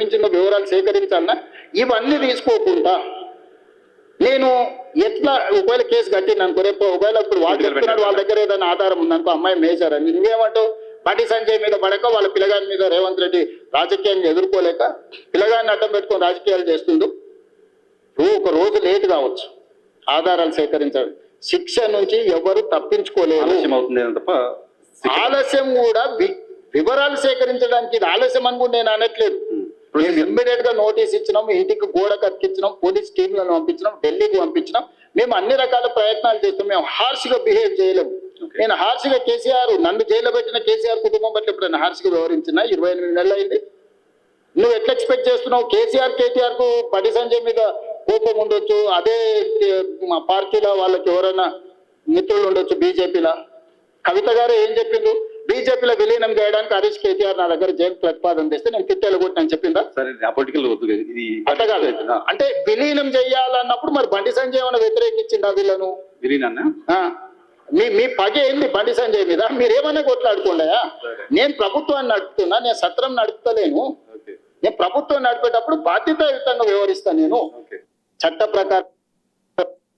నిర్మించిన వివరాలు సేకరించాలన్నా ఇవన్నీ తీసుకోకుండా నేను ఎట్లా ఒకవేళ కేసు కట్టింది అనుకో, రేపు ఒకవేళ ఇప్పుడు వాళ్ళు చెప్తున్నాడు వాళ్ళ దగ్గర ఏదైనా ఆధారం ఉందనుకో, అమ్మాయి మేజర్ అని నువ్వేమంటావు? బండి సంజయ్ మీద పడక వాళ్ళ పిల్లగాని మీద రేవంత్ రెడ్డి రాజకీయాన్ని ఎదుర్కోలేక పిల్లగాన్ని అడ్డం పెట్టుకొని రాజకీయాలు చేస్తుండు. ఒక రోజు లేట్ కావచ్చు ఆధారాలు సేకరించాలి. శిక్ష నుంచి ఎవరు తప్పించుకోలేరు. ఆలస్యం కూడా వివరాలు సేకరించడానికి ఇది ఆలస్యం అని కూడా నేను అనట్లేదు. మేము ఇమ్మీడియట్ గా నోటీస్ ఇచ్చినాం, ఇంటికి గోడ కత్తిచ్చినాం, పోలీస్ టీంలను పంపించినాం, ఢిల్లీకి పంపించినాం. మేము అన్ని రకాల ప్రయత్నాలు చేస్తాం. మేము హార్ష్ గా బిహేవ్ చేయలేము. నేను హార్ష్ గా కేసీఆర్ నన్ను జైల్లో పెట్టిన కేసీఆర్ కుటుంబం పట్ల ఎప్పుడైనా హార్ష్ గా వ్యవహరించిన 28 నెలలు అయింది. నువ్వు ఎట్లా ఎక్స్పెక్ట్ చేస్తున్నావు? కేటీఆర్ కు బండి సంజయ్ మీద కోపం ఉండొచ్చు, అదే మా పార్టీలో వాళ్ళకి ఎవరైనా మిత్రులు ఉండొచ్చు బీజేపీలో. కవిత గారు ఏం చెప్పిండు? బీజేపీలో విలీనం చేయడానికి హరీష్ కేటీఆర్ నా దగ్గర జైలు ప్రతిపాదన చేస్తే నేను తిట్టేలు కొట్టినని చెప్పిందా? అట్లా కాదు. అంటే విలీనం చేయాలన్నప్పుడు మరి బండి సంజయ్ ఏమైనా వ్యతిరేకించిందా వీళ్ళను? మీ పగ ఏంది బండి సంజయ్ మీద? మీరేమన్నా కొట్లాడుకోండియా. నేను ప్రభుత్వాన్ని నడుపుతున్నా, నేను సత్రం నడుపుతలేను. నేను ప్రభుత్వం నడిపేటప్పుడు బాధ్యతాయుతంగా వ్యవహరిస్తాను. నేను చట్ట ప్రకారం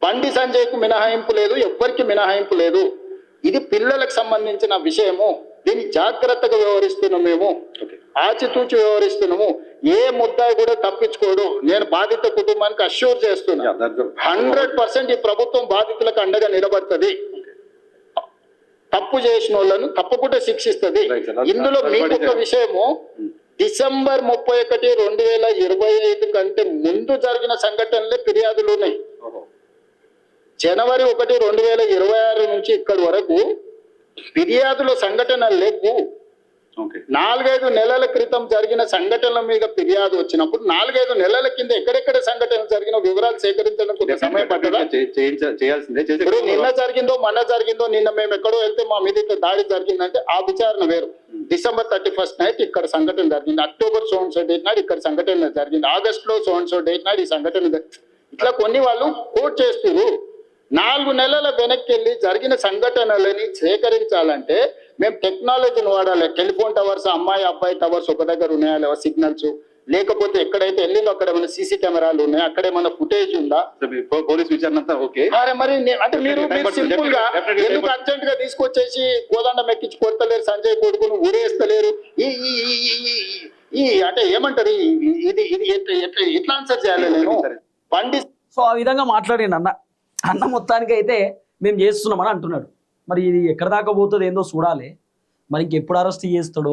బండి సంజయ్ కు మినహాయింపు లేదు, ఎవ్వరికి మినహాయింపు లేదు. ఇది పిల్లలకు సంబంధించిన విషయము. దీన్ని జాగ్రత్తగా వ్యవహరిస్తున్నాము, మేము ఆచితూచి వ్యవహరిస్తున్నాము. ఏ ముద్దాయి కూడా తప్పించుకోడు. నేను బాధిత కుటుంబానికి అష్యూర్ చేస్తున్నా 100% ఈ ప్రభుత్వం బాధితులకు అండగా నిలబడుతుంది. తప్పు చేసిన వాళ్ళను తప్పకుండా శిక్షిస్తుంది. ఇందులో మీకు ఒక విషయము, డిసెంబర్ 31, 2025 కంటే ముందు జరిగిన సంఘటనలే ఫిర్యాదులు ఉన్నాయి. జనవరి 1, 2026 నుంచి ఇక్కడి వరకు ఫిర్యాదుల సంఘటనలు లేవు. 4-5 నెలల క్రితం జరిగిన సంఘటనల మీద ఫిర్యాదు వచ్చినప్పుడు 4-5 నెలల కింద ఎక్కడెక్కడ సంఘటనలు జరిగిన వివరాలు సేకరించడం కొంత సమయం పట్టదా? ఇప్పుడు నిన్న జరిగిందో మొన్న జరిగిందో, నిన్న మేము ఎక్కడో వెళ్తే మా మీద దాడి జరిగిందంటే ఆ విచారణ వేరు. డిసెంబర్ 31 నైట్ ఇక్కడ సంఘటన జరిగింది, October so and so date నాడు ఇక్కడ సంఘటన జరిగింది, ఆగస్టులో సో అండ్ సో డేట్ నాడు ఈ సంఘటన. ఇట్లా కొన్ని వాళ్ళు కోట్ చేస్తారు. 4 నెలల వెనక్కి వెళ్ళి జరిగిన సంఘటనలని సేకరించాలంటే మేము టెక్నాలజీని వాడాలి. టెలిఫోన్ టవర్స్, అమ్మాయి అబ్బాయి టవర్స్ ఒక దగ్గర ఉన్నాయా లేవా, సిగ్నల్స్, లేకపోతే ఎక్కడైతే వెళ్ళిందో అక్కడ ఏమైనా సీసీ కెమెరాలు ఉన్నాయా, అక్కడ ఏమైనా ఫుటేజ్ ఉందా, పోలీస్ విచారణ అంతా ఓకే. మరి అంటే మీరు సింపుల్ గా ఎందుకు అర్జెంట్ గా తీసుకొచ్చేసి కోదండం ఎక్కించి కొడతలేరు, సంజయ్ కొడుకును ఊరేస్తలేరు? ఈ అంటే ఏమంటారు, ఇది ఎట్లా ఆన్సర్ చేయాలి నేను? బండి సో ఆ విధంగా మాట్లాడిండు అన్న మొత్తానికి అయితే మేము చేస్తున్నామని అంటున్నాడు. మరి ఇది ఎక్కడ దాకా పోతుంది ఏందో చూడాలి. మరి ఇంకెప్పుడు అరెస్ట్ చేస్తాడో